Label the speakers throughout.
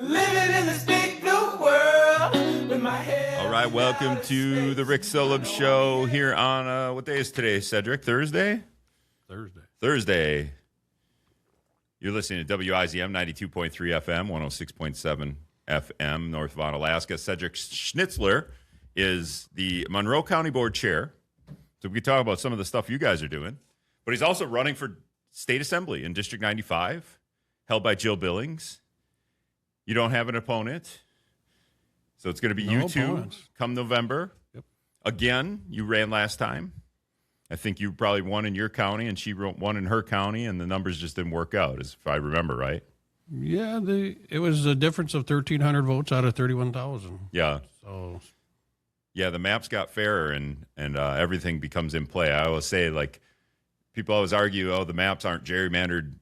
Speaker 1: Living in this big blue world with my head.
Speaker 2: All right, welcome to the Rick Solem Show here on, what day is today, Cedric? Thursday? Thursday. You're listening to WIZM 92.3 FM, 106.7 FM, North Vaughan, Alaska. Cedric Schnitzler is the Monroe County Board Chair. So we can talk about some of the stuff you guys are doing. But he's also running for State Assembly in District 95, held by Jill Billings. You don't have an opponent. So it's going to be you two come November.
Speaker 3: Yep.
Speaker 2: Again, you ran last time. I think you probably won in your county, and she won in her county, and the numbers just didn't work out, if I remember right.
Speaker 3: Yeah, it was a difference of 1,300 votes out of 31,000.
Speaker 2: Yeah.
Speaker 3: So,
Speaker 2: yeah, the maps got fairer, and everything becomes in play. I always say, like, people always argue, oh, the maps aren't gerrymandered,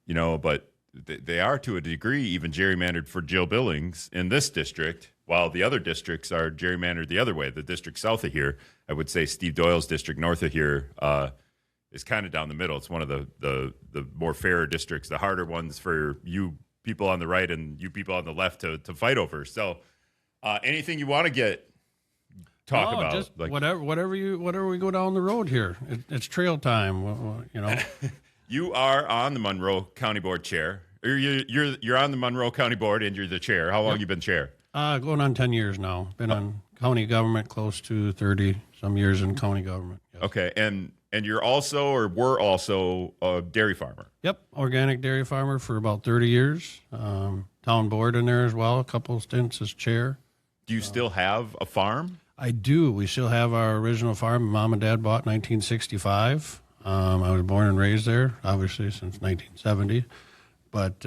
Speaker 2: but they are to a degree even gerrymandered for Jill Billings in this district, while the other districts are gerrymandered the other way. The district south of here, I would say Steve Doyle's district north of here is kind of down the middle. It's one of the more fairer districts, the harder ones for you people on the right and you people on the left to fight over. So anything you want to talk about?
Speaker 3: Just like, whatever we go down the road here. It's trail time,
Speaker 2: You are on the Monroe County Board chair. You're on the Monroe County Board and you're the chair. How long have you been chair?
Speaker 3: Going on 10 years now. Been on county government close to 30 some years in county government. Yes.
Speaker 2: Okay, and you're also or were also a dairy farmer.
Speaker 3: Yep, organic dairy farmer for about 30 years. Town board in there as well. A couple of stints as chair.
Speaker 2: Do you still have a farm?
Speaker 3: I do. We still have our original farm Mom and Dad bought in 1965. I was born and raised there, obviously, since 1970. But,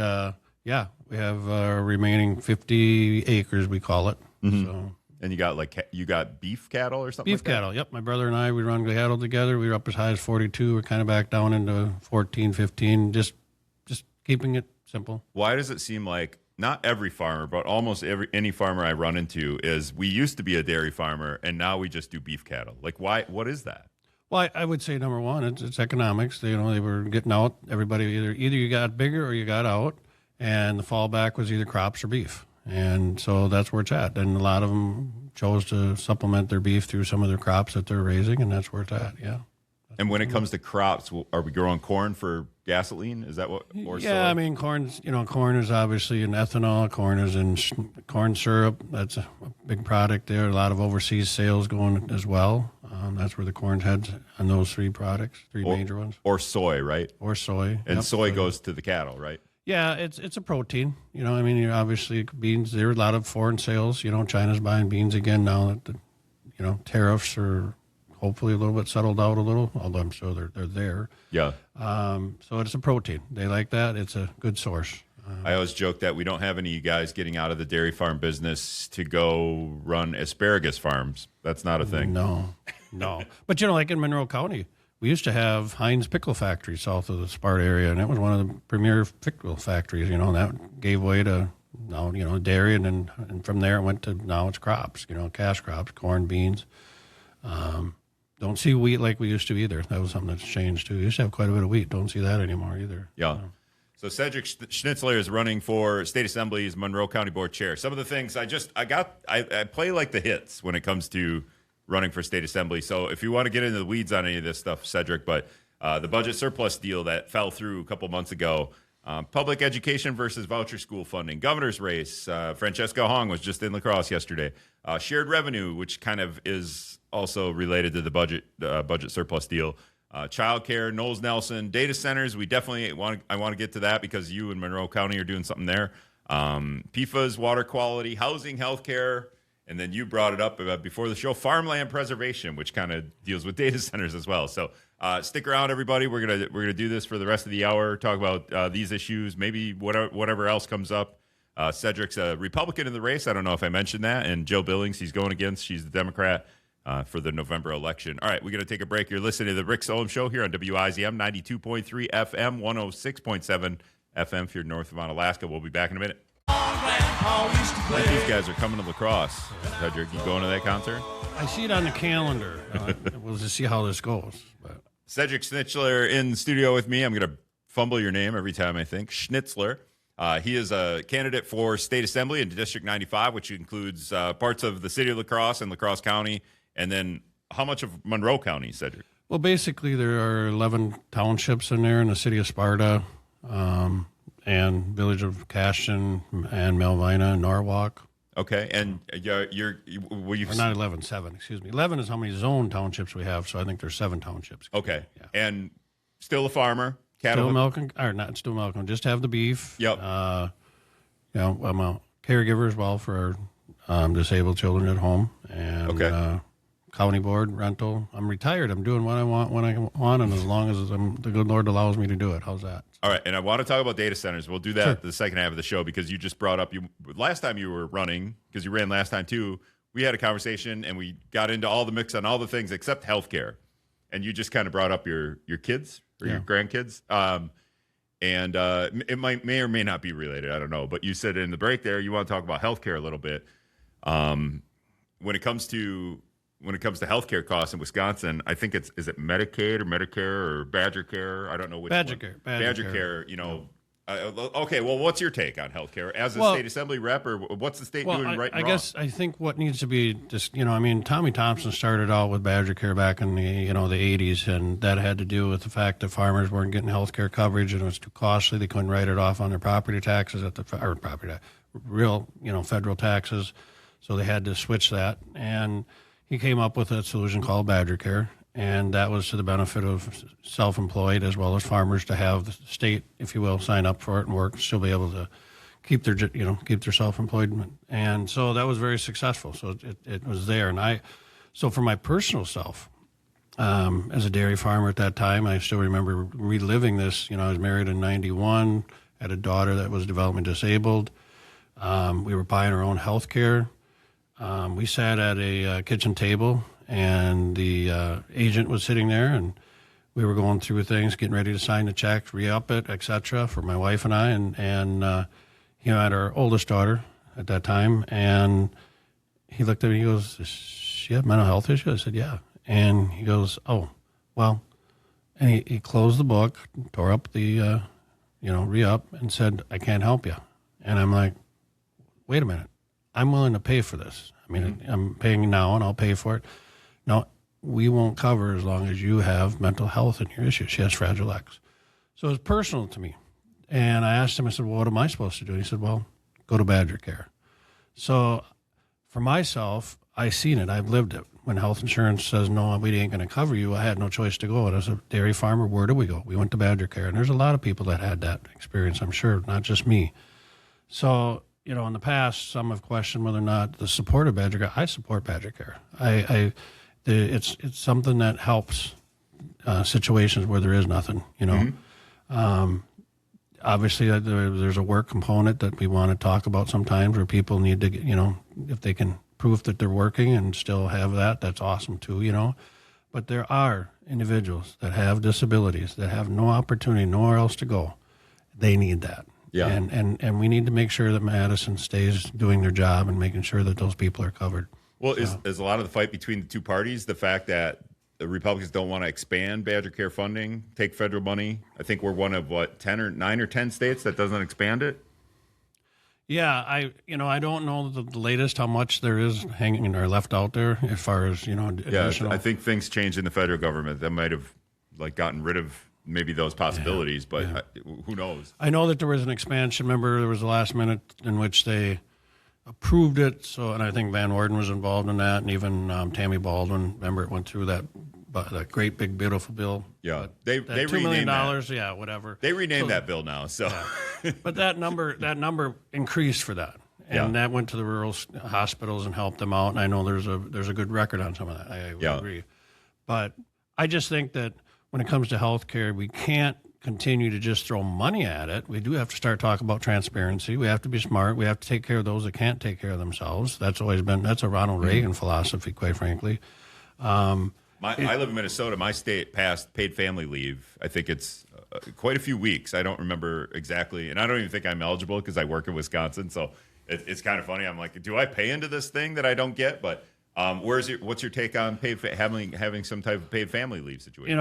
Speaker 3: we have remaining 50 acres, we call it.
Speaker 2: Mm-hmm.
Speaker 3: So,
Speaker 2: and you got beef cattle or something
Speaker 3: beef
Speaker 2: like that?
Speaker 3: Cattle, yep. My brother and I, we run cattle together. We were up as high as 42. We're kind of back down into 14, 15, just keeping it simple.
Speaker 2: Why does it seem like not every farmer, but almost any farmer I run into is we used to be a dairy farmer, and now we just do beef cattle? Like, why? What is that?
Speaker 3: Well, I would say number one, it's economics. They were getting out. Everybody either you got bigger or you got out, and the fallback was either crops or beef, and so that's where it's at. And a lot of them chose to supplement their beef through some of their crops that they're raising, and that's where it's at. Yeah.
Speaker 2: And when it comes to crops, are we growing corn for gasoline? Is that what? Or
Speaker 3: yeah,
Speaker 2: soy?
Speaker 3: I mean, corn is obviously in ethanol. Corn is in corn syrup. That's a big product there. A lot of overseas sales going as well. That's where the corn heads on those three products, major ones.
Speaker 2: Or soy, right?
Speaker 3: Or soy.
Speaker 2: And soy goes to the cattle, right?
Speaker 3: Yeah, it's a protein. Obviously beans. There are a lot of foreign sales. China's buying beans again now that the tariffs are hopefully a little bit settled out a little, although I'm sure they're there.
Speaker 2: Yeah.
Speaker 3: So it's a protein. They like that. It's a good source.
Speaker 2: I always joke that we don't have any guys getting out of the dairy farm business to go run asparagus farms. That's not a thing.
Speaker 3: No. But, like in Monroe County, we used to have Heinz Pickle Factory south of the Sparta area, and it was one of the premier pickle factories. That gave way to now, dairy, and from there it went to now it's crops, cash crops, corn, beans. Don't see wheat like we used to either. That was something that's changed too. We used to have quite a bit of wheat. Don't see that anymore either.
Speaker 2: Yeah. So Cedric Schnitzler is running for State Assembly's Monroe County Board Chair. Some of the things I play like the hits when it comes to running for State Assembly. So if you want to get into the weeds on any of this stuff, Cedric, but the budget surplus deal that fell through a couple months ago, public education versus voucher school funding, governor's race, Francesca Hong was just in La Crosse yesterday, shared revenue, which kind of is also related to the budget surplus deal. Childcare, Knowles Nelson, data centers. We definitely I want to get to that because you and Monroe County are doing something there. PFAS, water quality, housing, healthcare, and then you brought it up before the show, farmland preservation, which kind of deals with data centers as well. So stick around, everybody. We're gonna do this for the rest of the hour. Talk about these issues, maybe whatever else comes up. Cedric's a Republican in the race. I don't know if I mentioned that. And Jill Billings, he's going against. She's the Democrat. For the November election. All right, we're going to take a break. You're listening to the Rick Solem Show here on WIZM 92.3 FM, 106.7 FM if you're north of Alaska. We'll be back in a minute. These guys are coming to La Crosse. Cedric, you going to that concert?
Speaker 3: I see it on the calendar. We'll just see how this goes. But.
Speaker 2: Cedric Schnitzler in the studio with me. I'm going to fumble your name every time I think. Schnitzler. He is a candidate for state assembly in District 95, which includes parts of the city of La Crosse and La Crosse County. And then how much of Monroe County, Cedric?
Speaker 3: Well, basically, there are 11 townships in there in the city of Sparta, and village of Cashton and Melvina and Norwalk.
Speaker 2: Okay, and you're
Speaker 3: or not 11, 7, excuse me. 11 is how many zone townships we have, so I think there's 7 townships.
Speaker 2: Okay,
Speaker 3: yeah.
Speaker 2: And still a farmer, cattle.
Speaker 3: Still milking, or not still milking, just have the beef.
Speaker 2: Yep.
Speaker 3: I'm a caregiver as well for disabled children at home, and
Speaker 2: Okay.
Speaker 3: County board rental. I'm retired. I'm doing what I want when I want, and as long as the good Lord allows me to do it. How's that?
Speaker 2: All right, and I want to talk about data centers. We'll do that the second half of the show because you just brought up last time you were running, because you ran last time too. We had a conversation and we got into all the mix on all the things except healthcare, and you just kind of brought up your kids or your grandkids, and it may or may not be related. I don't know, but you said in the break there you want to talk about healthcare a little bit. When it comes to healthcare costs in Wisconsin, I think is it Medicaid or Medicare or BadgerCare? I don't know which
Speaker 3: BadgerCare.
Speaker 2: one. BadgerCare, you know. Okay, well, what's your take on healthcare as a state assembly rep, or what's the state doing right and wrong?
Speaker 3: I think what needs to be just, Tommy Thompson started out with BadgerCare back in the 80s, and that had to do with the fact that farmers weren't getting healthcare coverage and it was too costly. They couldn't write it off on their property taxes real federal taxes, so they had to switch that. And he came up with a solution called BadgerCare, and that was to the benefit of self-employed as well as farmers to have the state, if you will, sign up for it and work, still be able to keep their self-employment. And so that was very successful. So it was there. And so for my personal self, as a dairy farmer at that time, I still remember reliving this. I was married in 91, had a daughter that was development disabled. We were buying our own health care. We sat at a kitchen table, and the agent was sitting there, and we were going through things, getting ready to sign the check, re-up it, etc., for my wife and I. And he had our oldest daughter at that time, and he looked at me, he goes, "Does she have mental health issues?" I said, "Yeah." And he goes, "Oh, well," and he closed the book, tore up the, re-up, and said, "I can't help you." And I'm like, wait a minute. I'm willing to pay for this. I mean, I'm paying now, and I'll pay for it. No, we won't cover as long as you have mental health and your issues. She has Fragile X. So it was personal to me. And I asked him, I said, "Well, what am I supposed to do?" And he said, "Well, go to BadgerCare." So for myself, I seen it. I've lived it. When health insurance says, "No, we ain't going to cover you," I had no choice to go. And as a dairy farmer, where do we go? We went to BadgerCare. And there's a lot of people that had that experience, I'm sure, not just me. So, in the past, some have questioned whether or not the support of BadgerCare. I support BadgerCare. It's something that helps situations where there is nothing. Obviously, there's a work component that we want to talk about sometimes, where people need to, if they can prove that they're working and still have that, that's awesome too. But there are individuals that have disabilities that have no opportunity, nowhere else to go. They need that. Yeah. And we need to make sure that Madison stays doing their job and making sure that those people are covered.
Speaker 2: Well, is a lot of the fight between the two parties the fact that the Republicans don't want to expand BadgerCare funding, take federal money? I think we're one of 9 or 10 states that doesn't expand it.
Speaker 3: Yeah, I don't know the latest how much there is hanging or left out there as far as additional.
Speaker 2: Yeah, I think things changed in the federal government that might have gotten rid of maybe those possibilities, but who knows? I
Speaker 3: know that there was an expansion. Remember, there was the last minute in which they approved it. So, and I think Van Orden was involved in that, and even Tammy Baldwin. Remember, it went through that great big beautiful bill.
Speaker 2: Yeah, they
Speaker 3: $2 million. Yeah, whatever.
Speaker 2: They renamed that bill now. So,
Speaker 3: but that number increased for that, and that went to the rural hospitals and helped them out. And I know there's a good record on some of that. I would agree, but I just think that when it comes to health care, we can't continue to just throw money at it. We do have to start talking about transparency. We have to be smart. We have to take care of those that can't take care of themselves. That's a Ronald Reagan philosophy, quite frankly.
Speaker 2: I live in Minnesota. My state passed paid family leave. I think it's quite a few weeks. I don't remember exactly, and I don't even think I'm eligible because I work in Wisconsin. So it's kind of funny. I'm like, do I pay into this thing that I don't get? But what's your take on having some type of paid family leave situation?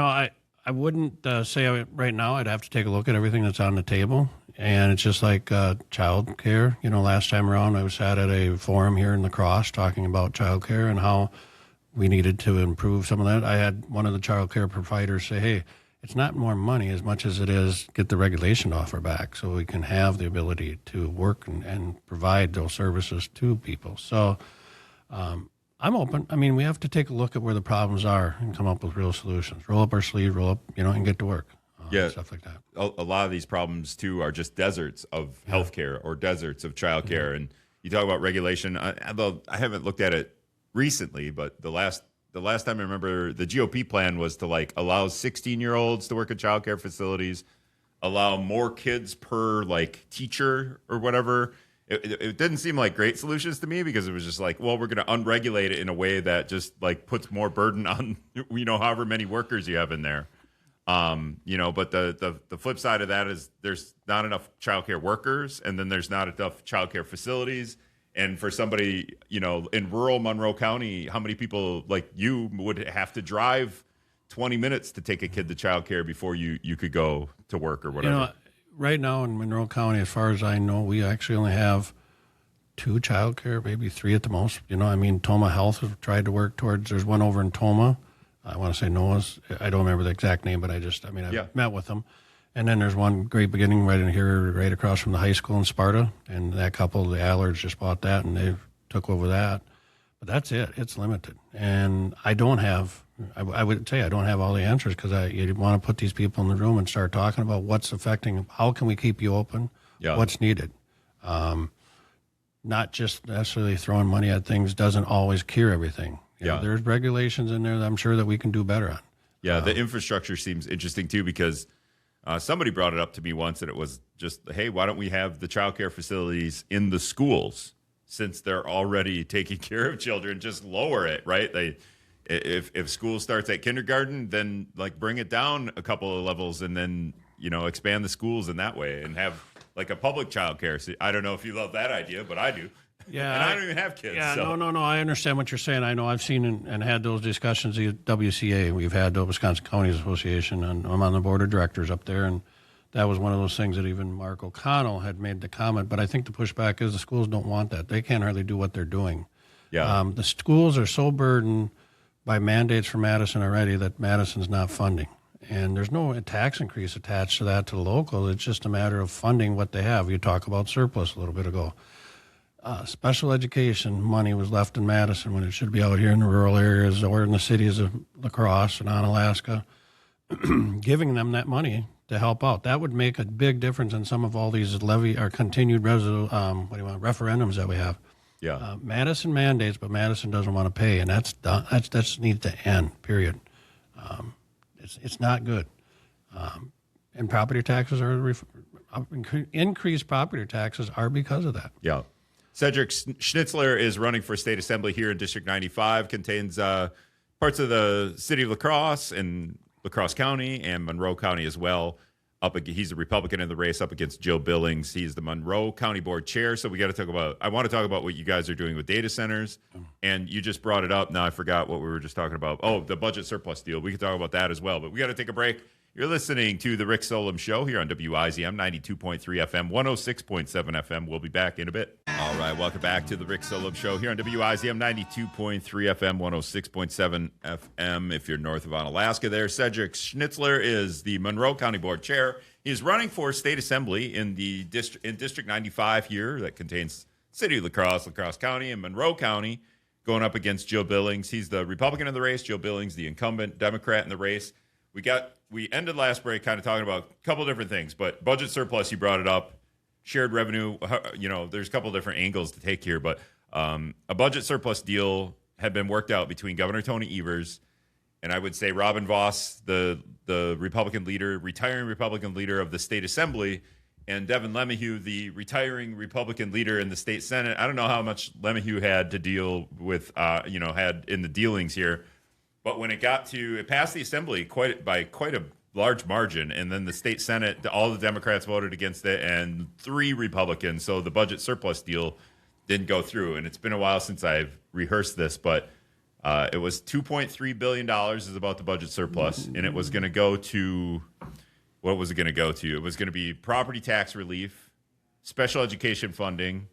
Speaker 3: I wouldn't say right now. I'd have to take a look at everything that's on the table. And it's just like child care. Last time around, I was sat at a forum here in La Crosse talking about child care and how we needed to improve some of that. I had one of the child care providers say, hey, it's not more money as much as it is get the regulation off our back so we can have the ability to work and provide those services to people. So I'm open. I mean, we have to take a look at where the problems are and come up with real solutions. Roll up our sleeve, roll up, and get to work. Stuff like that.
Speaker 2: A lot of these problems, too, are just deserts of healthcare or deserts of childcare. Mm-hmm. And you talk about regulation. I haven't looked at it recently, but the last time I remember, the GOP plan was to allow 16-year-olds to work in childcare facilities, allow more kids per teacher or whatever. It didn't seem like great solutions to me because it was just we're going to unregulate it in a way that just puts more burden on however many workers you have in there. But the flip side of that is there's not enough childcare workers, and then there's not enough childcare facilities. And for somebody, in rural Monroe County, how many people like you would have to drive 20 minutes to take a kid to childcare before you could go to work or whatever?
Speaker 3: Right now in Monroe County, as far as I know, we actually only have 2 childcare, maybe 3 at the most. Toma Health has tried to work towards. There's one over in Toma. I want to say Noah's. I don't remember the exact name, but I've met with them. And then there's one Great Beginning right in here, right across from the high school in Sparta. And that couple, the Allards, just bought that, and they took over that. But that's it. It's limited. And I would say I don't have all the answers because you want to put these people in the room and start talking about what's affecting, how can we keep you open, what's needed. Not just necessarily throwing money at things doesn't always cure everything. There's regulations in there that I'm sure that we can do better on.
Speaker 2: Yeah, the infrastructure seems interesting too because somebody brought it up to me once, and it was just, hey, why don't we have the childcare facilities in the schools since they're already taking care of children? Just lower it, right? If school starts at kindergarten, then bring it down a couple of levels, and then expand the schools in that way, and have a public childcare. So I don't know if you love that idea, but I do.
Speaker 3: Yeah,
Speaker 2: and I don't even have kids.
Speaker 3: Yeah,
Speaker 2: so.
Speaker 3: No. I understand what you're saying. I know I've seen and had those discussions at WCA. We've had the Wisconsin Counties Association, and I'm on the board of directors up there. And that was one of those things that even Mark O'Connell had made the comment. But I think the pushback is the schools don't want that. They can't hardly do what they're doing.
Speaker 2: Yeah.
Speaker 3: The schools are so burdened by mandates for Madison already that Madison's not funding. And there's no tax increase attached to that to the local. It's just a matter of funding what they have. You talk about surplus a little bit ago. Special education money was left in Madison when it should be out here in the rural areas or in the cities of La Crosse and Onalaska, giving them that money to help out. That would make a big difference in some of all these continued referendums that we have.
Speaker 2: Yeah.
Speaker 3: Madison mandates, but Madison doesn't want to pay, and that's needs to end, period. It's not good. And property taxes increased property taxes are because of that.
Speaker 2: Yeah. Cedric Schnitzler is running for state assembly here in District 95, contains parts of the city of La Crosse and La Crosse County and Monroe County as well. He's a Republican in the race up against Jill Billings. He's the Monroe County Board chair. So I want to talk about what you guys are doing with data centers. And you just brought it up. Now I forgot what we were just talking about. Oh, the budget surplus deal. We can talk about that as well. But we got to take a break. You're listening to the Rick Solem Show here on WIZM 92.3 FM, 106.7 FM. We'll be back in a bit. All right, welcome back to the Rick Solem Show here on WIZM 92.3 FM, 106.7 FM. If you're north of Onalaska there, Cedric Schnitzler is the Monroe County Board Chair. He's running for state assembly in District 95 here that contains City of La Crosse County, and Monroe County, going up against Jill Billings. He's the Republican in the race, Jill Billings, the incumbent Democrat in the race. We ended last break kind of talking about a couple different things, but budget surplus, you brought it up. Shared revenue, there's a couple different angles to take here, but a budget surplus deal had been worked out between Governor Tony Evers and I would say Robin Voss, the Republican leader, retiring Republican leader of the state assembly, and Devin LeMahieu, the retiring Republican leader in the state Senate. I don't know how much LeMahieu had to deal with, had in the dealings here. But when it passed the assembly by quite a large margin, and then the state Senate, all the Democrats voted against it, and 3 Republicans. So the budget surplus deal didn't go through. And it's been a while since I've rehearsed this, but It was $2.3 billion is about the budget surplus, and it was going to go to, what was it going to go to? It was going to be property tax relief, special education funding,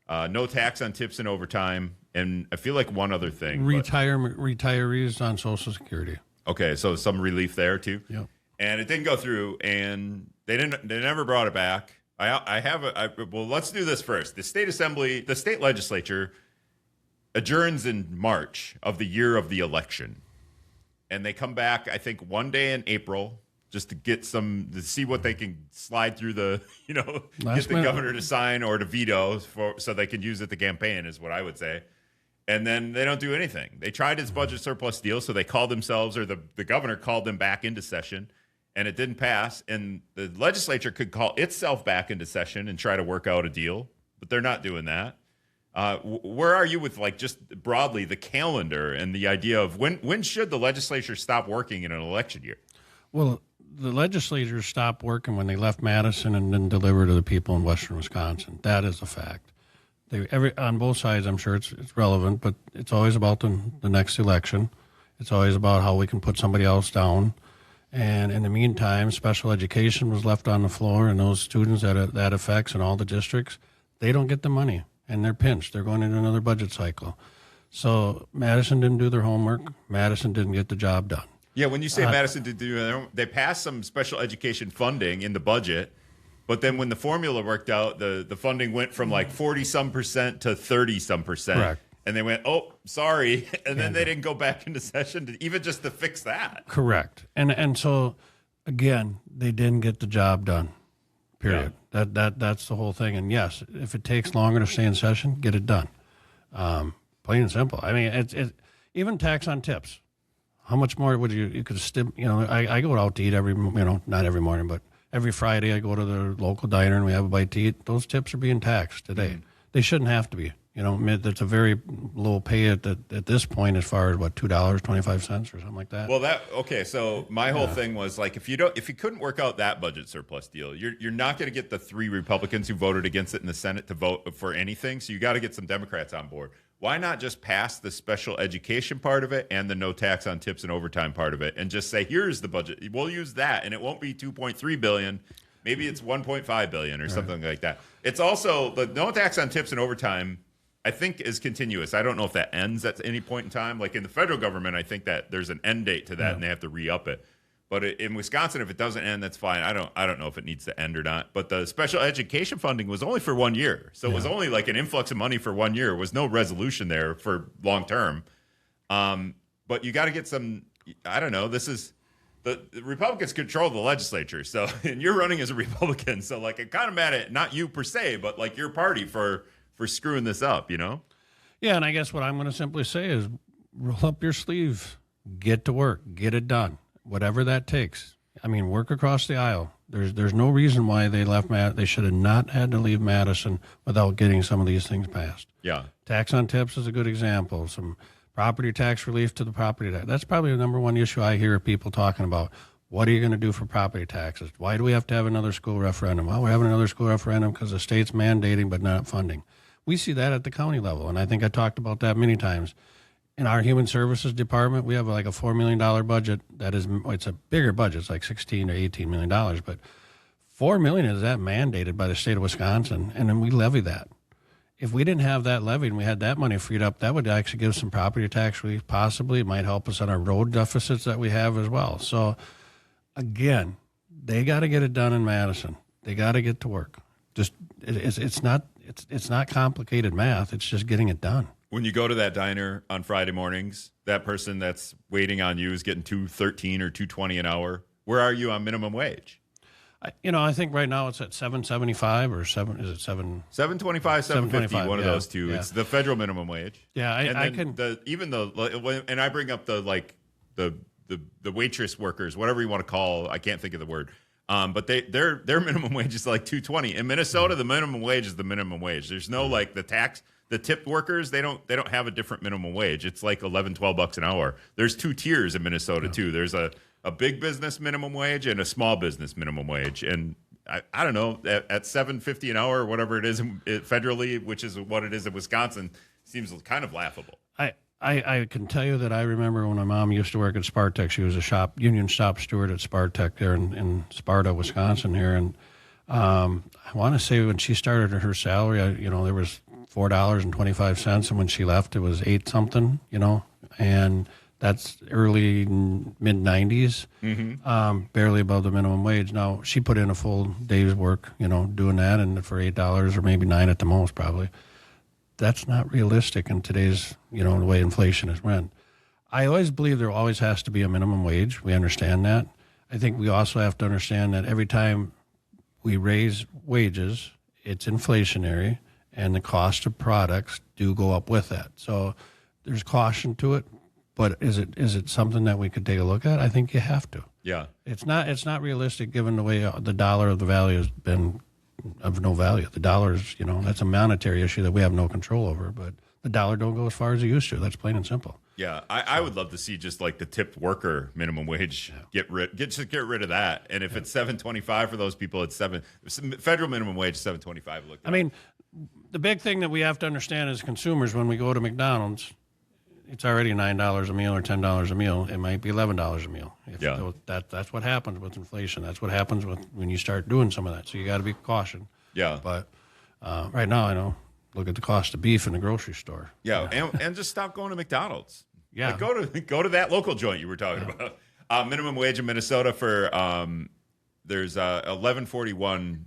Speaker 2: no tax on tips and overtime, and I feel like one other thing.
Speaker 3: Retirees on Social Security.
Speaker 2: Okay, so some relief there too.
Speaker 3: Yep.
Speaker 2: And it didn't go through, and they never brought it back. Well, let's do this first. The state legislature adjourns in March of the year of the election, and they come back, I think, one day in April just to see what they can slide through the, get the governor to sign or to veto so they can use it to campaign, is what I would say. And then they don't do anything. They tried this budget surplus deal, so they called themselves, or the governor called them back into session, and it didn't pass. And the legislature could call itself back into session and try to work out a deal, but they're not doing that. Where are you with, like, just broadly the calendar and the idea of when should the legislature stop working in an election year?
Speaker 3: Well, the legislature stopped working when they left Madison and then delivered to the people in western Wisconsin. That is a fact. On both sides, I'm sure it's relevant, but it's always about the next election. It's always about how we can put somebody else down. And in the meantime, special education was left on the floor, and those students that affects in all the districts, they don't get the money, and they're pinched. They're going into another budget cycle. So Madison didn't do their homework. Madison didn't get the job done.
Speaker 2: Yeah, when you say Madison did they passed some special education funding in the budget, but then when the formula worked out, the funding went from like 40-some% to 30-some%.
Speaker 3: Correct.
Speaker 2: And they went, oh, sorry, and then they didn't go back into session even just to fix that.
Speaker 3: Correct. And so, again, they didn't get the job done, period. Yeah. That's the whole thing. And, yes, if it takes longer to stay in session, get it done. Plain and simple. I mean, it's even tax on tips. How much more would you could I go out to eat not every morning, but every Friday I go to the local diner and we have a bite to eat. Those tips are being taxed today. Mm-hmm. They shouldn't have to be. That's a very low pay at this point, as far as $2.25 or something like that.
Speaker 2: Well, so my whole thing was, like, if you couldn't work out that budget surplus deal, you're not going to get the 3 Republicans who voted against it in the Senate to vote for anything. So you got to get some Democrats on board. Why not just pass the special education part of it and the no tax on tips and overtime part of it, and just say, here's the budget. We'll use that, and it won't be $2.3 billion. Maybe it's $1.5 billion or something like that. It's also the no tax on tips and overtime, I think, is continuous. I don't know if that ends at any point in time. Like in the federal government, I think that there's an end date to that, and they have to re-up it. But in Wisconsin, if it doesn't end, that's fine. I don't know if it needs to end or not. But the special education funding was only for 1 year, so it was only like an influx of money for 1 year. There was no resolution there for long term. But you got to get some. I don't know. This is the Republicans control the legislature, so and you're running as a Republican, so like I'm kind of mad at not you per se, but like your party for screwing this up,
Speaker 3: Yeah, and I guess what I'm going to simply say is roll up your sleeves, get to work, get it done, whatever that takes. I mean, work across the aisle. There's no reason why they left They should have not had to leave Madison without getting some of these things passed.
Speaker 2: Yeah.
Speaker 3: Tax on tips is a good example. Some property tax relief to the property tax. That's probably the number one issue I hear people talking about. What are you going to do for property taxes? Why do we have to have another school referendum? Well, we're having another school referendum because the state's mandating but not funding. We see that at the county level, and I think I talked about that many times. In our Human Services Department, we have like a $4 million budget. It's a bigger budget. It's like $16 or $18 million, but $4 million is that mandated by the state of Wisconsin, and then we levy that. If we didn't have that levied and we had that money freed up, that would actually give some property tax relief. Possibly it might help us on our road deficits that we have as well. So, again, they got to get it done in Madison. They got to get to work. Just it's not complicated math. It's just getting it done.
Speaker 2: When you go to that diner on Friday mornings, that person that's waiting on you is getting $2.13 or $2.20 an hour. Where are you on minimum wage?
Speaker 3: I think right now it's at $7.75 or $7. Is it $7?
Speaker 2: $7.25, $7.50. One of those two.
Speaker 3: Yeah.
Speaker 2: It's the federal minimum wage.
Speaker 3: Yeah, and I
Speaker 2: bring up the waitress workers, whatever you want to call. I can't think of the word. But their minimum wage is like $2.20. In Minnesota, the minimum wage is the minimum wage. There's no like the tip workers. They don't have a different minimum wage. It's like $11-12 an hour. There's 2 tiers in Minnesota too. There's a big business minimum wage and a small business minimum wage. And I don't know, at $7.50 an hour or whatever it is federally, which is what it is in Wisconsin, seems kind of laughable.
Speaker 3: I can tell you that I remember when my mom used to work at Spartek. She was a union shop steward at Spartek there in Sparta, Wisconsin here. And I want to say when she started her salary, there was $4.25. And when she left, it was 8 something, and that's early mid-90s, barely above the minimum wage. Now, she put in a full day's work, doing that, and for $8 or maybe $9 at the most probably. That's not realistic in today's, the way inflation has went. I always believe there always has to be a minimum wage. We understand that. I think we also have to understand that every time we raise wages, it's inflationary, and the cost of products do go up with that. So there's caution to it. But is it something that we could take a look at? I think you have to.
Speaker 2: Yeah.
Speaker 3: It's not realistic given the way the dollar of the value has been of no value. The dollar is, that's a monetary issue that we have no control over. But the dollar don't go as far as it used to. That's plain and simple.
Speaker 2: Yeah, I would love to see just like the tipped worker minimum wage get rid of that. And if it's $7.25 for those people, it's federal minimum wage $7.25.
Speaker 3: I mean, the big thing that we have to understand as consumers when we go to McDonald's, it's already $9 a meal or $10 a meal. It might be $11 a meal. That's what happens with inflation. That's what happens when you start doing some of that. So you got to be cautious.
Speaker 2: Yeah.
Speaker 3: But right now, look at the cost of beef in the grocery store.
Speaker 2: Yeah, and just stop going to McDonald's.
Speaker 3: Yeah.
Speaker 2: Like go to that local joint you were talking about. Minimum wage in Minnesota for there's $11.41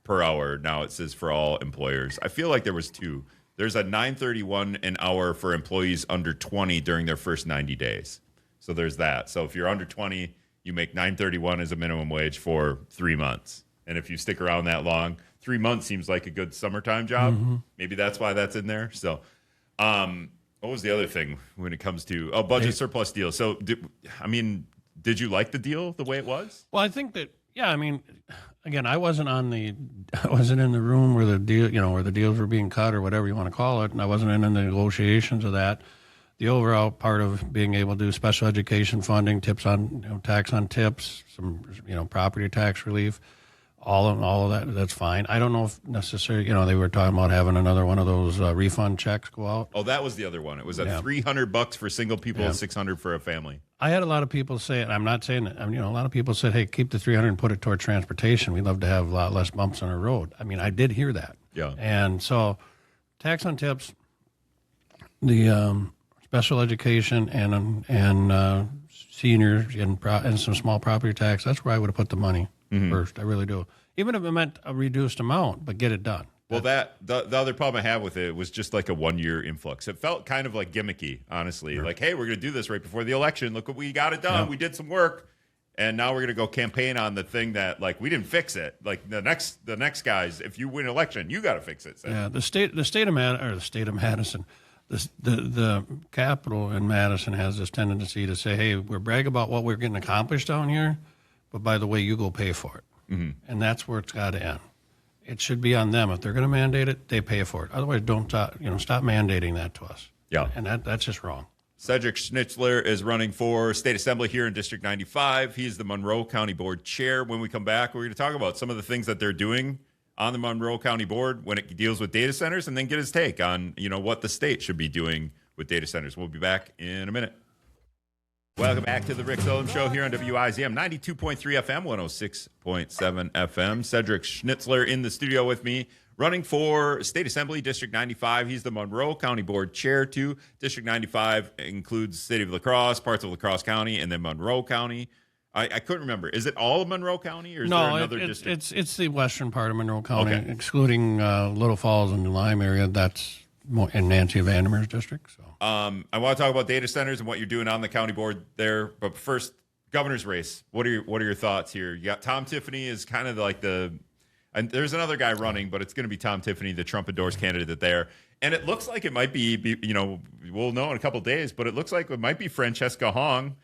Speaker 2: per hour. Now it says for all employers. I feel like there was 2. There's a $9.31 an hour for employees under 20 during their first 90 days. So there's that. So if you're under 20, you make $9.31 as a minimum wage for 3 months. And if you stick around that long, 3 months seems like a good summertime job. Mm-hmm. Maybe that's why that's in there. So what was the other thing when it comes to budget surplus deal? So did you like the deal the way it was?
Speaker 3: Well, I think that again, I wasn't in the room where the deal, where the deals were being cut or whatever you want to call it, and I wasn't in the negotiations of that. The overall part of being able to do special education funding, tips on tax on tips, some property tax relief, all of that, that's fine. I don't know if necessarily, they were talking about having another one of those refund checks go out.
Speaker 2: Oh, that was the other one. It was $300 for single people, $600 for a family.
Speaker 3: I had a lot of people say, and I'm not saying that, a lot of people said, hey, keep the $300 and put it toward transportation. We'd love to have a lot less bumps on our road. I did hear that.
Speaker 2: Yeah.
Speaker 3: And so tax on tips, the special education and seniors and some small property tax, that's where I would have put the money first. I really do. Even if it meant a reduced amount, but get it done.
Speaker 2: Well, the other problem I have with it was just like a 1-year influx. It felt kind of like gimmicky, honestly. Sure. Like, hey, we're going to do this right before the election. Look what we got it done. Yeah. We did some work, and now we're going to go campaign on the thing that we didn't fix it. Like the next guys, if you win an election, you got to fix it. So.
Speaker 3: Yeah, the state of Madison, the capital in Madison has this tendency to say, hey, we're bragging about what we're getting accomplished down here, but by the way, you go pay for it, and that's where it's got to end. It should be on them. If they're going to mandate it, they pay for it. Otherwise, don't stop mandating that to us.
Speaker 2: Yeah.
Speaker 3: And that's just wrong.
Speaker 2: Cedric Schnitzler is running for State Assembly here in District 95. He's the Monroe County Board Chair. When we come back, we're going to talk about some of the things that they're doing on the Monroe County Board when it deals with data centers, and then get his take on, what the state should be doing with data centers. We'll be back in a minute. Welcome back to the Rick Solem Show here on WIZM 92.3 FM, 106.7 FM. Cedric Schnitzler in the studio with me, running for State Assembly, District 95. He's the Monroe County Board Chair, too. District 95 includes the city of La Crosse, parts of La Crosse County, and then Monroe County. I couldn't remember. Is it all of Monroe County, or is there another district? It's the western part of Monroe County, excluding Little Falls and the Lime area. That's in Nancy Vandermeer's district. So. I want to talk about data centers and what you're doing on the county board there. But first, governor's race. What are your thoughts here? You got Tom Tiffany is kind of like and there's another guy running, but it's going to be Tom Tiffany, the Trump endorsed candidate there. And it looks like it might be, we'll know in a couple of days, but it looks like it might be Francesca Hong.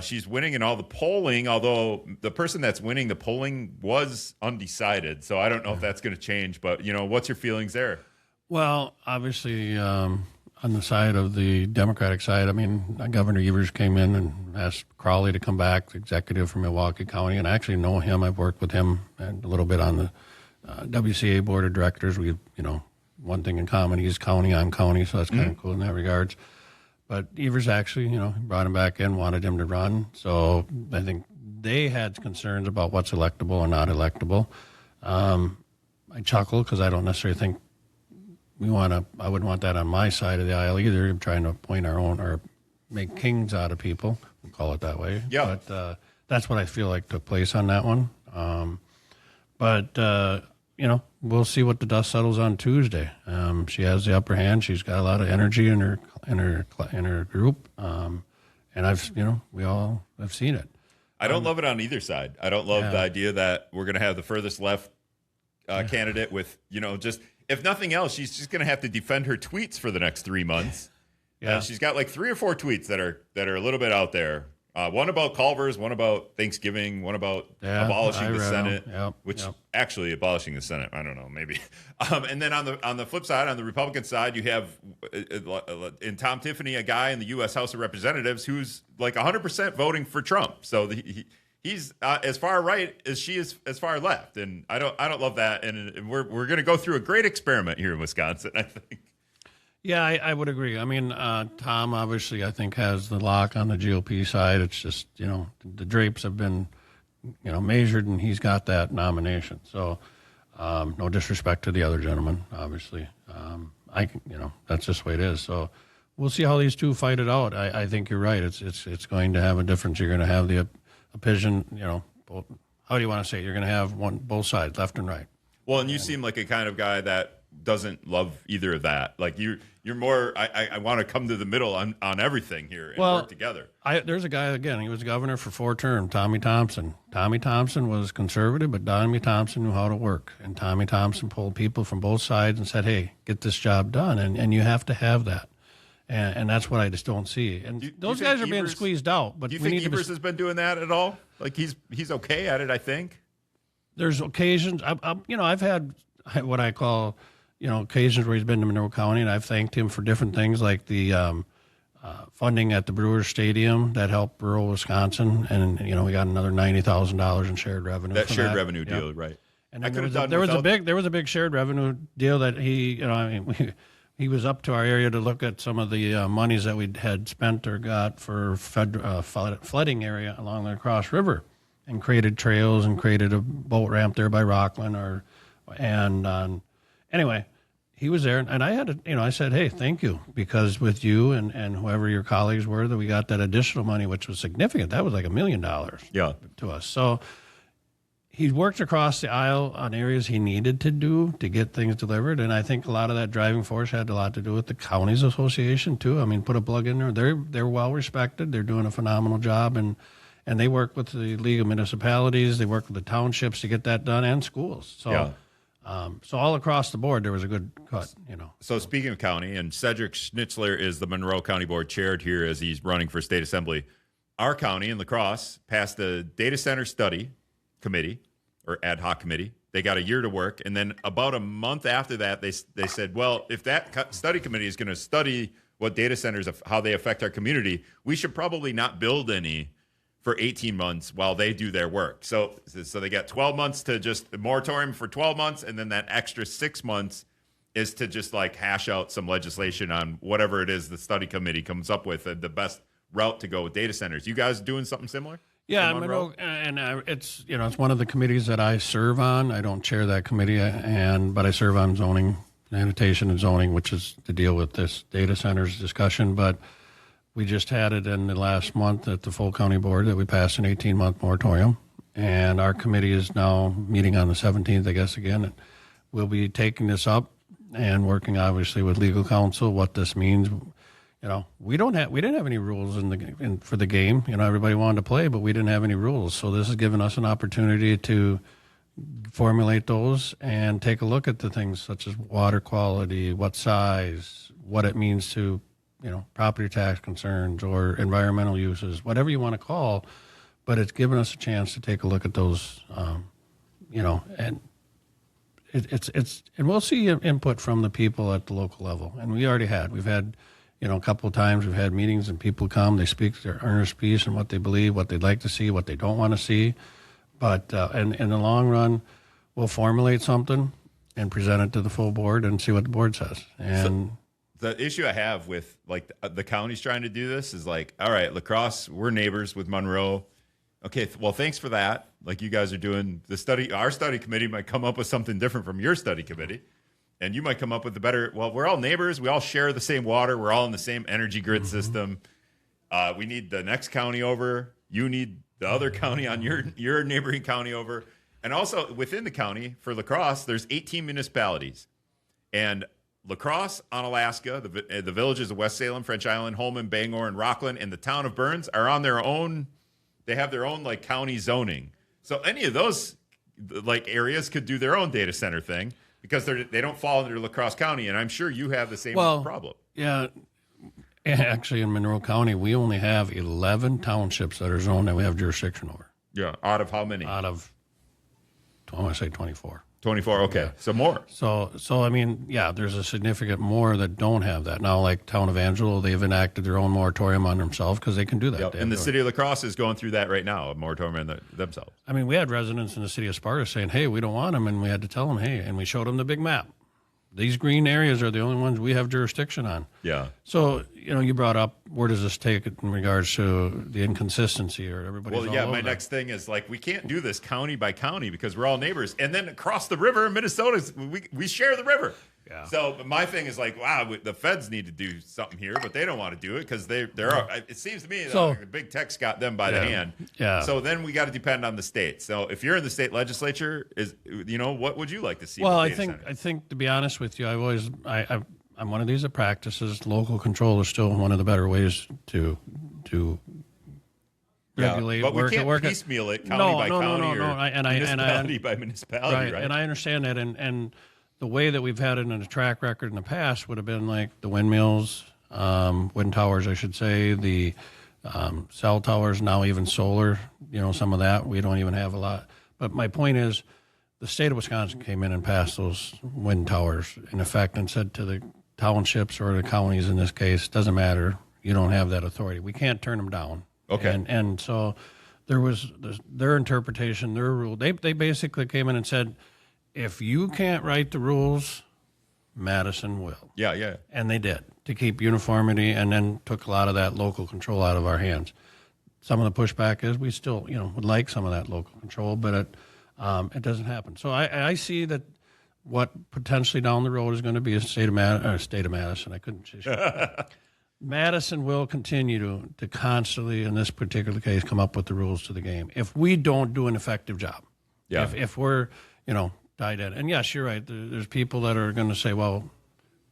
Speaker 2: She's winning in all the polling, although the person that's winning the polling was undecided. So I don't know if that's going to change, but what's your feelings there?
Speaker 3: Well, obviously, on the side of the Democratic side, Governor Evers came in and asked Crowley to come back, the executive from Milwaukee County, and I actually know him. I've worked with him and a little bit on the WCA board of directors. We, one thing in common: he's county, I'm county, so that's kind of cool in that regards. But Evers actually, brought him back in, wanted him to run. So I think they had concerns about what's electable or not electable. I chuckle because I don't necessarily think I wouldn't want that on my side of the aisle either. I'm trying to appoint our own or make kings out of people. We'll call it that way.
Speaker 2: Yeah.
Speaker 3: But that's what I feel like took place on that one. We'll see what the dust settles on Tuesday. She has the upper hand. She's got a lot of energy in her group, and we all have seen it.
Speaker 2: I don't love it on either side. I don't love the idea that we're going to have the furthest left candidate with just, if nothing else, she's just going to have to defend her tweets for the next 3 months.
Speaker 3: Yeah,
Speaker 2: she's got like 3 or 4 tweets that are a little bit out there. One about Culver's, one about Thanksgiving, one about abolishing the Senate, actually abolishing the Senate. I don't know, maybe. And then on the flip side, on the Republican side, you have in Tom Tiffany, a guy in the U.S. House of Representatives who's like 100% voting for Trump. So he's as far right as she is as far left, and I don't love that. And we're going to go through a great experiment here in Wisconsin, I think.
Speaker 3: Yeah, I would agree. I mean, Tom obviously I think has the lock on the GOP side. It's just the drapes have been measured, and he's got that nomination. So no disrespect to the other gentleman, obviously. That's just the way it is. So we'll see how these two fight it out. I think you're right. It's going to have a difference. You're going to have the opposition. How do you want to say it? You're going to have both sides, left and right.
Speaker 2: Well, and you seem like a kind of guy that doesn't love either of that. Like you're more. I want to come to the middle on everything here and work together.
Speaker 3: There's a guy again. He was governor for 4 terms. Tommy Thompson. Tommy Thompson was conservative, but Tommy Thompson knew how to work. And Tommy Thompson pulled people from both sides and said, "Hey, get this job done." And you have to have that. And that's what I just don't see. And those guys are being squeezed out. But
Speaker 2: do you think Evers has been doing that at all? Like he's okay at it, I think.
Speaker 3: There's occasions. I've had what I call. Occasions where he's been to Monroe County, and I've thanked him for different things like the funding at the Brewers Stadium that helped rural Wisconsin, and we got another $90,000 in shared revenue.
Speaker 2: That shared revenue deal, right?
Speaker 3: And then there was a big shared revenue deal that he was up to our area to look at some of the monies that we had spent or got for flooding area along the Cross River, and created trails and created a boat ramp there by Rockland Anyway, he was there, and I had to, I said, hey, thank you, because with you and whoever your colleagues were, that we got that additional money, which was significant. That was like $1 million to us. So he worked across the aisle on areas he needed to do to get things delivered, and I think a lot of that driving force had a lot to do with the counties association too. I mean, put a plug in there. They're well respected. They're doing a phenomenal job, and they work with the League of Municipalities. They work with the townships to get that done, and schools. So. Yeah. So all across the board, there was a good cut,
Speaker 2: So speaking of county, and Cedric Schnitzler is the Monroe County Board chair here as he's running for state assembly. Our county in La Crosse passed a data center study committee or ad hoc committee. They got a year to work. And then about a month after that, they said, well, if that study committee is going to study what data centers, how they affect our community, we should probably not build any for 18 months while they do their work. So they got 12 months to just the moratorium for 12 months. And then that extra 6 months is to just like hash out some legislation on whatever it is the study committee comes up with, the best route to go with data centers. You guys doing something similar?
Speaker 3: Yeah, Monroe, and it's it's one of the committees that I serve on. I don't chair that committee, but I serve on zoning, sanitation, and zoning, which is to deal with this data centers discussion. But we just had it in the last month at the full county board that we passed an 18-month moratorium, and our committee is now meeting on the 17th, I guess, again. And we'll be taking this up and working, obviously, with legal counsel, what this means. We didn't have any rules for the game. Everybody wanted to play, but we didn't have any rules. So this has given us an opportunity to formulate those and take a look at the things such as water quality, what size, what it means to property tax concerns or environmental uses, whatever you want to call, but it's given us a chance to take a look at those, and and we'll see input from the people at the local level. And we've had, a couple of times we've had meetings and people come, they speak their earnest piece and what they believe, what they'd like to see, what they don't want to see. But in the long run, we'll formulate something and present it to the full board and see what the board says. And
Speaker 2: the issue I have with like the counties trying to do this is like, all right, La Crosse, we're neighbors with Monroe. Okay, well, thanks for that. Like you guys are doing the study. Our study committee might come up with something different from your study committee. And you might come up with the better, well, we're all neighbors. We all share the same water. We're all in the same energy grid system. We need the next county over. You need the other county on your neighboring county over. And also within the county for La Crosse, there's 18 municipalities. And La Crosse on Alaska, the villages of West Salem, French Island, Holman, Bangor, and Rockland, and the town of Burns are on their own. They have their own like county zoning. So any of those like areas could do their own data center thing because they don't fall under La Crosse County. And I'm sure you have the same problem.
Speaker 3: Yeah. Actually, in Monroe County, we only have 11 townships that are zoned that we have jurisdiction over.
Speaker 2: Yeah. Out of how many?
Speaker 3: Out of, I want to say 24.
Speaker 2: 24. Okay. Yeah. So more.
Speaker 3: So I mean, yeah, there's a significant more that don't have that. Now, like Town of Angelo, they've enacted their own moratorium on themselves because they can do that.
Speaker 2: Yep. And the city of La Crosse is going through that right now, a moratorium on themselves.
Speaker 3: I mean, we had residents in the city of Sparta saying, hey, we don't want them. And we had to tell them, hey, and we showed them the big map. These green areas are the only ones we have jurisdiction on.
Speaker 2: Yeah.
Speaker 3: So, you brought up, where does this take it in regards to the inconsistency or everybody's
Speaker 2: Well, yeah, my next thing is like, we can't do this county by county because we're all neighbors. And then across the river in Minnesota, we share the river. Yeah. So my thing is like, wow, the feds need to do something here, but they don't want to do it because it seems to me that like the big tech's got them by the hand. Yeah. So then we got to depend on the state. So if you're in the state legislature, what would you like to see?
Speaker 3: Well, I think to be honest with you, I'm one of these that practices local control is still one of the better ways to regulate.
Speaker 2: But we can't piecemeal it county by county or municipality by municipality, right?
Speaker 3: And I understand that, and the way that we've had it in a track record in the past would have been like the windmills, wind towers, I should say, the cell towers, now even solar, some of that. We don't even have a lot. But my point is the state of Wisconsin came in and passed those wind towers in effect and said to the townships or the counties in this case, doesn't matter, you don't have that authority. We can't turn them down.
Speaker 2: Okay.
Speaker 3: And so there was their interpretation, their rule. They basically came in and said, if you can't write the rules, Madison will.
Speaker 2: Yeah.
Speaker 3: And they did to keep uniformity and then took a lot of that local control out of our hands. Some of the pushback is we still, would like some of that local control, but it doesn't happen. So I see that what potentially down the road is going to be a state of Madison. I couldn't say Madison will continue to constantly, in this particular case, come up with the rules to the game. If we don't do an effective job, if we're, tied in. And yes, you're right. There's people that are going to say, well,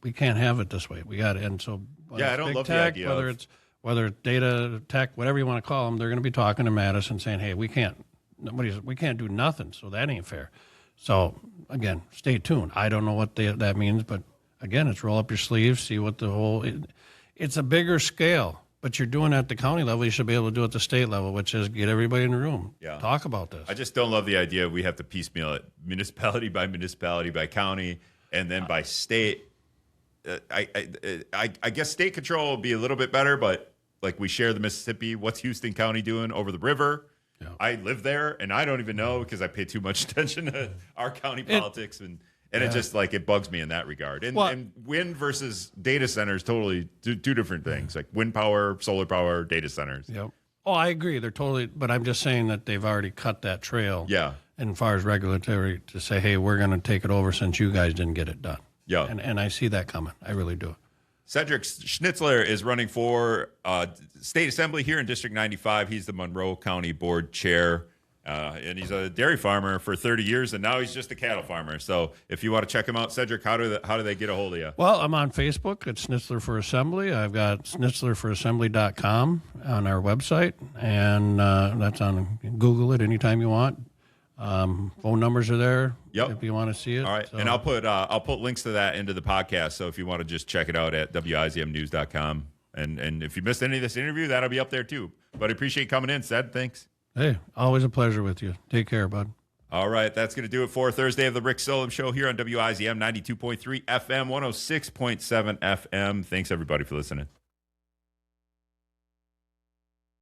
Speaker 3: we can't have it this way. We got it. And so
Speaker 2: I don't love
Speaker 3: tech,
Speaker 2: the idea
Speaker 3: whether it's data, tech, whatever you want to call them, they're going to be talking to Madison saying, hey, we can't do nothing. So that ain't fair. So again, stay tuned. I don't know what that means, but again, it's roll up your sleeves, see what it's a bigger scale. But you're doing it at the county level. You should be able to do it at the state level, which is get everybody in the room. Yeah. Talk about this.
Speaker 2: I just don't love the idea we have to piecemeal it municipality by county, and then by state. I guess state control will be a little bit better, but like we share the Mississippi. What's Houston County doing over the river? Yeah. I live there, and I don't even know because I pay too much attention to our county politics and it just like it bugs me in that regard. And wind versus data centers totally two different things. Like wind power, solar power, data centers.
Speaker 3: Yep. Oh, I agree. They're totally. But I'm just saying that they've already cut that trail.
Speaker 2: Yeah.
Speaker 3: As far as regulatory to say, hey, we're going to take it over since you guys didn't get it done.
Speaker 2: Yeah.
Speaker 3: And I see that coming. I really do.
Speaker 2: Cedric Schnitzler is running for state assembly here in District 95. He's the Monroe County Board chair. And he's a dairy farmer for 30 years, and now he's just a cattle farmer. So if you want to check him out, Cedric, how do they get a hold of you?
Speaker 3: Well, I'm on Facebook at Schnitzler for Assembly. I've got schnitzlerforassembly.com on our website, and that's on Google it anytime you want. Phone numbers are there if you want to see it.
Speaker 2: All right, so. And I'll put links to that into the podcast, so if you want to just check it out at WIZMnews.com. And if you missed any of this interview, that'll be up there too. But I appreciate you coming in, Ced. Thanks.
Speaker 3: Hey, always a pleasure with you. Take care, bud.
Speaker 2: All right, that's going to do it for Thursday of the Rick Solem Show here on WIZM 92.3 FM, 106.7 FM. Thanks, everybody, for listening.